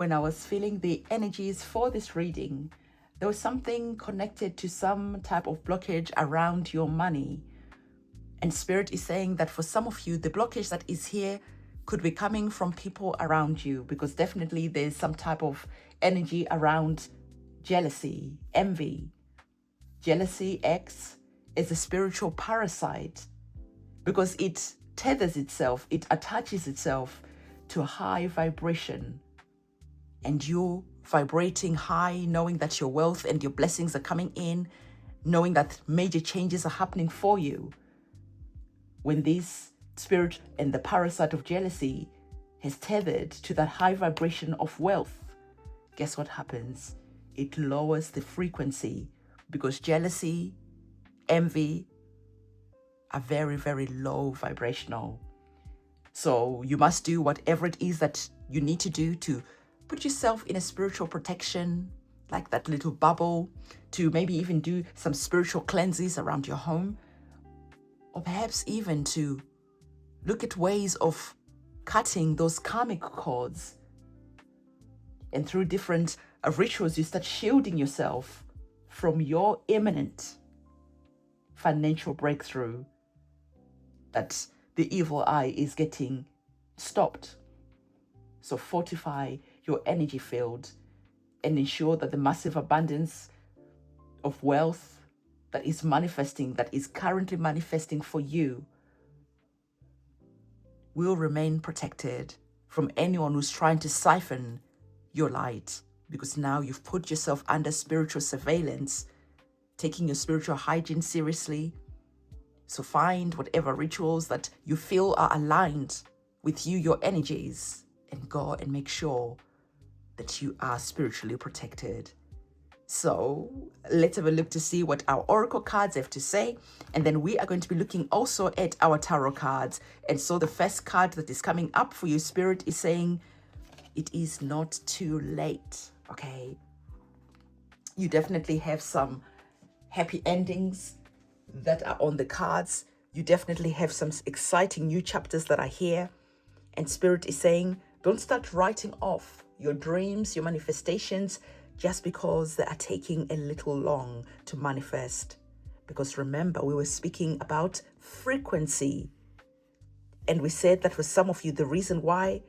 when I was feeling the energies for this reading, there was something connected to some type of blockage around your money. And Spirit is saying that for some of you, the blockage that is here could be coming from people around you, because definitely there's some type of energy around jealousy, envy. Jealousy, X, is a spiritual parasite because it tethers itself, it attaches itself to a high vibration. And you vibrating high, knowing that your wealth and your blessings are coming in, knowing that major changes are happening for you. When this spirit and the parasite of jealousy has tethered to that high vibration of wealth, guess what happens? It lowers the frequency, because jealousy, envy are very, very low vibrational. So you must do whatever it is that you need to do to put yourself in a spiritual protection, like that little bubble, to maybe even do some spiritual cleanses around your home, or perhaps even to look at ways of cutting those karmic cords. And through different rituals, you start shielding yourself from your imminent financial breakthrough, that the evil eye is getting stopped. So fortify your energy field and ensure that the massive abundance of wealth that is manifesting, that is currently manifesting for you, will remain protected from anyone who's trying to siphon your light, because now you've put yourself under spiritual surveillance, taking your spiritual hygiene seriously. So find whatever rituals that you feel are aligned with you, your energies, and go and make sure that you are spiritually protected. So let's have a look to see what our oracle cards have to say. And then we are going to be looking also at our tarot cards. And so the first card that is coming up for you, Spirit, is saying, it is not too late, okay? You definitely have some happy endings that are on the cards. You definitely have some exciting new chapters that are here. And Spirit is saying, don't start writing off your dreams, your manifestations, just because they are taking a little long to manifest. Because remember, we were speaking about frequency. And we said that for some of you, the reason why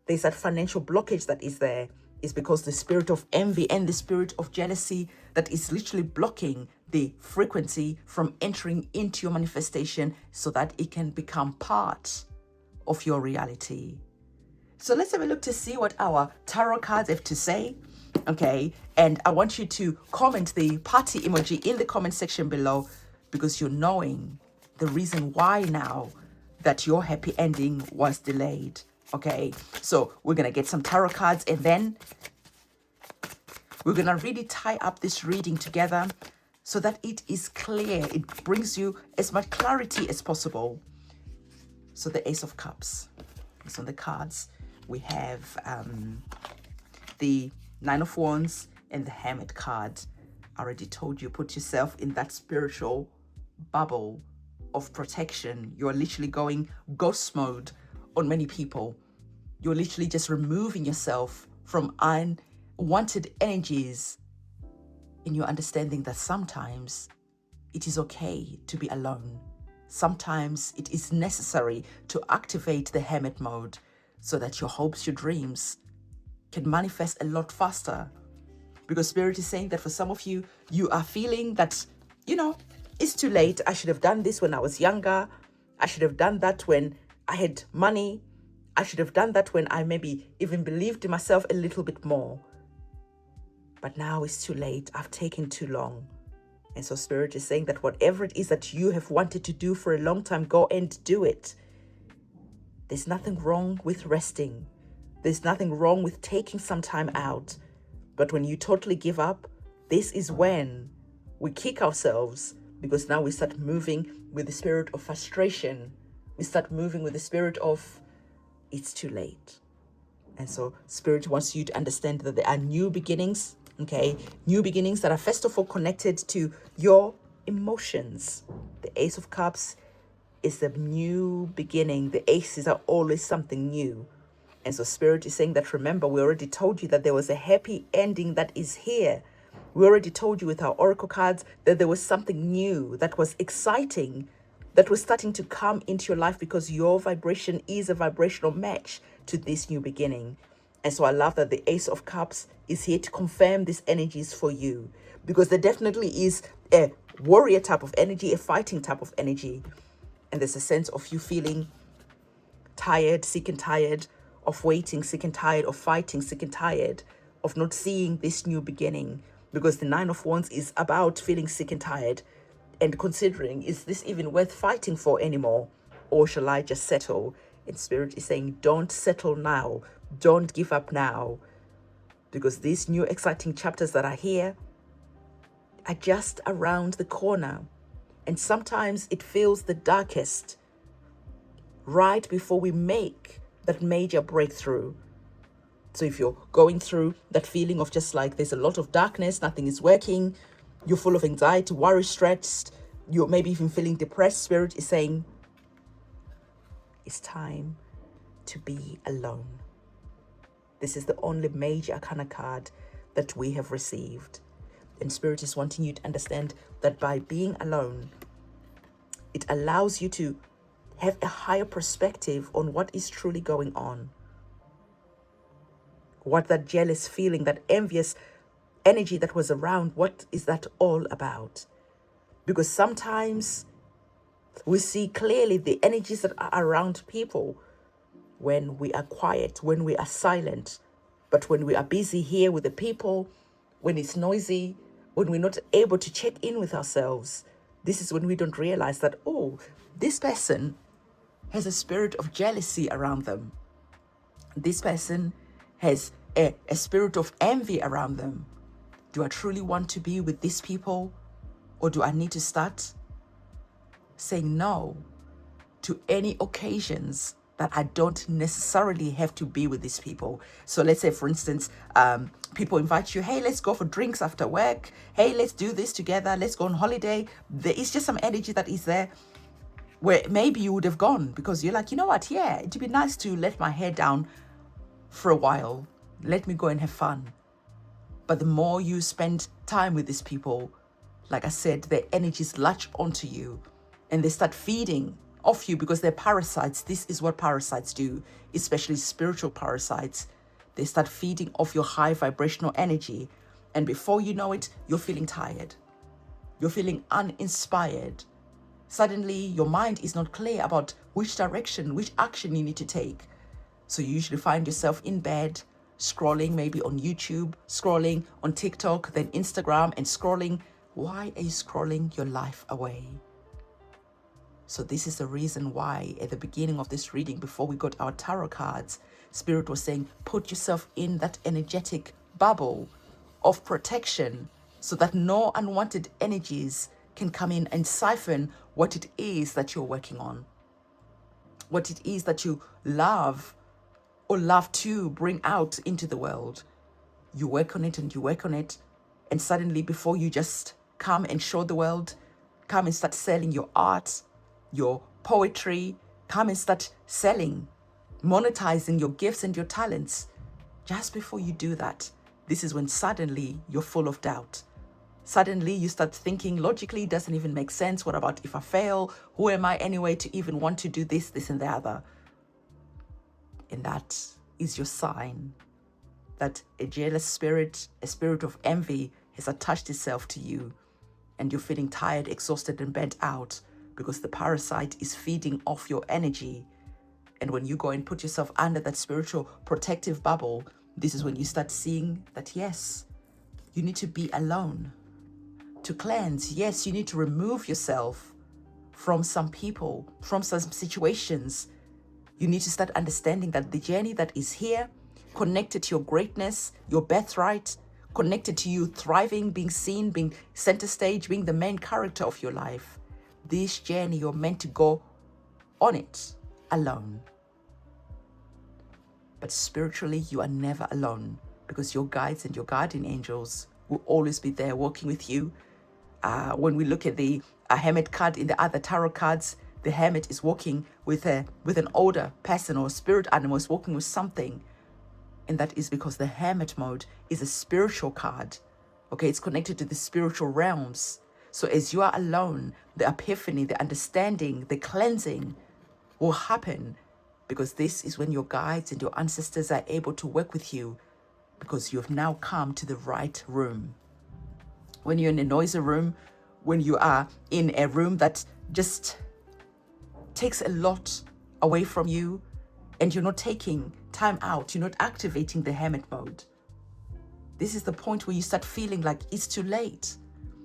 there's that financial blockage that is there is because the spirit of envy and the spirit of jealousy that is literally blocking the frequency from entering into your manifestation so that it can become part of your reality. So let's have a look to see what our tarot cards have to say. Okay, and I want you to comment the party emoji in the comment section below, because you're knowing the reason why now that your happy ending was delayed. Okay, so we're gonna get some tarot cards and then we're gonna really tie up this reading together so that it is clear. It brings you as much clarity as possible. So the Ace of Cups is on the cards. We have the Nine of Wands and the Hermit card. I already told you, put yourself in that spiritual bubble of protection. You're literally going ghost mode on many people. You're literally just removing yourself from unwanted energies. And you're understanding that sometimes it is okay to be alone. Sometimes it is necessary to activate the hermit mode so that your hopes, your dreams can manifest a lot faster. Because Spirit is saying that for some of you, you are feeling that, it's too late. I should have done this when I was younger. I should have done that when I had money. I should have done that when I maybe even believed in myself a little bit more. But now it's too late. I've taken too long. And so Spirit is saying that whatever it is that you have wanted to do for a long time, go and do it. There's nothing wrong with resting. There's nothing wrong with taking some time out. But when you totally give up, this is when we kick ourselves, because now we start moving with the spirit of frustration. We start moving with the spirit of, it's too late. And so Spirit wants you to understand that there are new beginnings, okay? New beginnings that are first of all connected to your emotions. The Ace of Cups is the new beginning. The aces are always something new. And so Spirit is saying that, remember, we already told you that there was a happy ending that is here. We already told you with our oracle cards that there was something new that was exciting, that was starting to come into your life, because your vibration is a vibrational match to this new beginning. And so I love that the Ace of Cups is here to confirm these energies for you, because there definitely is a warrior type of energy, a fighting type of energy. And there's a sense of you feeling tired, sick and tired of waiting, sick and tired of fighting, sick and tired of not seeing this new beginning, because the Nine of Wands is about feeling sick and tired and considering, is this even worth fighting for anymore, or shall I just settle? And Spirit is saying, don't settle now, don't give up now, because these new exciting chapters that are here are just around the corner. And sometimes it feels the darkest right before we make that major breakthrough. So if you're going through that feeling of just like there's a lot of darkness, nothing is working, you're full of anxiety, worry, stressed, you're maybe even feeling depressed, Spirit is saying, it's time to be alone. This is the only major arcana card that we have received. And Spirit is wanting you to understand that by being alone, it allows you to have a higher perspective on what is truly going on. What that jealous feeling, that envious energy that was around, what is that all about? Because sometimes we see clearly the energies that are around people when we are quiet, when we are silent. But when we are busy here with the people, when it's noisy, when we're not able to check in with ourselves, this is when we don't realize that, oh, this person has a spirit of jealousy around them. This person has a spirit of envy around them. Do I truly want to be with these people? Or do I need to start saying no to any occasions that I don't necessarily have to be with these people? So let's say, for instance, people invite you, hey, let's go for drinks after work. Hey, let's do this together. Let's go on holiday. There is just some energy that is there where maybe you would have gone because you're like, you know what? Yeah, it'd be nice to let my hair down for a while. Let me go and have fun. But the more you spend time with these people, like I said, their energies latch onto you and they start feeding off you because they're parasites. This is what parasites do, especially spiritual parasites. They start feeding off your high vibrational energy. And before you know it, you're feeling tired. You're feeling uninspired. Suddenly, your mind is not clear about which direction, which action you need to take. So you usually find yourself in bed, scrolling maybe on YouTube, scrolling on TikTok, then Instagram, and scrolling. Why are you scrolling your life away? So this is the reason why at the beginning of this reading, before we got our tarot cards, Spirit was saying, put yourself in that energetic bubble of protection so that no unwanted energies can come in and siphon what it is that you're working on, what it is that you love or love to bring out into the world. You work on it and you work on it, and suddenly before you just come and show the world, come and start selling your art, your poetry, come and start selling, monetizing your gifts and your talents. Just before you do that, this is when suddenly you're full of doubt. Suddenly you start thinking logically, it doesn't even make sense. What about if I fail? Who am I anyway to even want to do this, this and the other? And that is your sign that a jealous spirit, a spirit of envy has attached itself to you and you're feeling tired, exhausted and burnt out because the parasite is feeding off your energy. And when you go and put yourself under that spiritual protective bubble, this is when you start seeing that, yes, you need to be alone. To cleanse, yes, you need to remove yourself from some people, from some situations. You need to start understanding that the journey that is here, connected to your greatness, your birthright, connected to you thriving, being seen, being center stage, being the main character of your life. This journey, you're meant to go on it alone. But spiritually, you are never alone because your guides and your guardian angels will always be there working with you. When we look at the hermit card in the other tarot cards, the hermit is walking with an older person, or spirit animal is walking with something. And that is because the hermit mode is a spiritual card. Okay, it's connected to the spiritual realms. So as you are alone, the epiphany, the understanding, the cleansing will happen, because this is when your guides and your ancestors are able to work with you, because you have now come to the right room. When you're in a noisy room, when you are in a room that just takes a lot away from you, and you're not taking time out, you're not activating the hermit mode, this is the point where you start feeling like it's too late.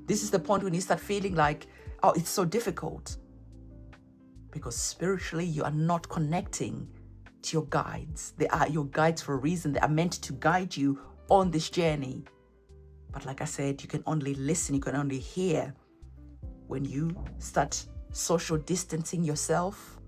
This is the point when you start feeling like, oh, it's so difficult. Because spiritually, you are not connecting to your guides. They are your guides for a reason. They are meant to guide you on this journey. But like I said, you can only listen, you can only hear when you start social distancing yourself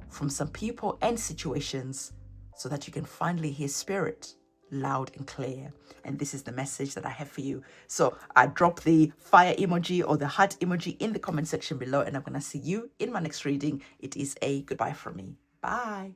from some people and situations, so that you can finally hear spirit loud and clear. And this is the message that I have for you. So I drop the fire emoji or the heart emoji in the comment section below, and I'm going to see you in my next reading. It is a goodbye from me. Bye.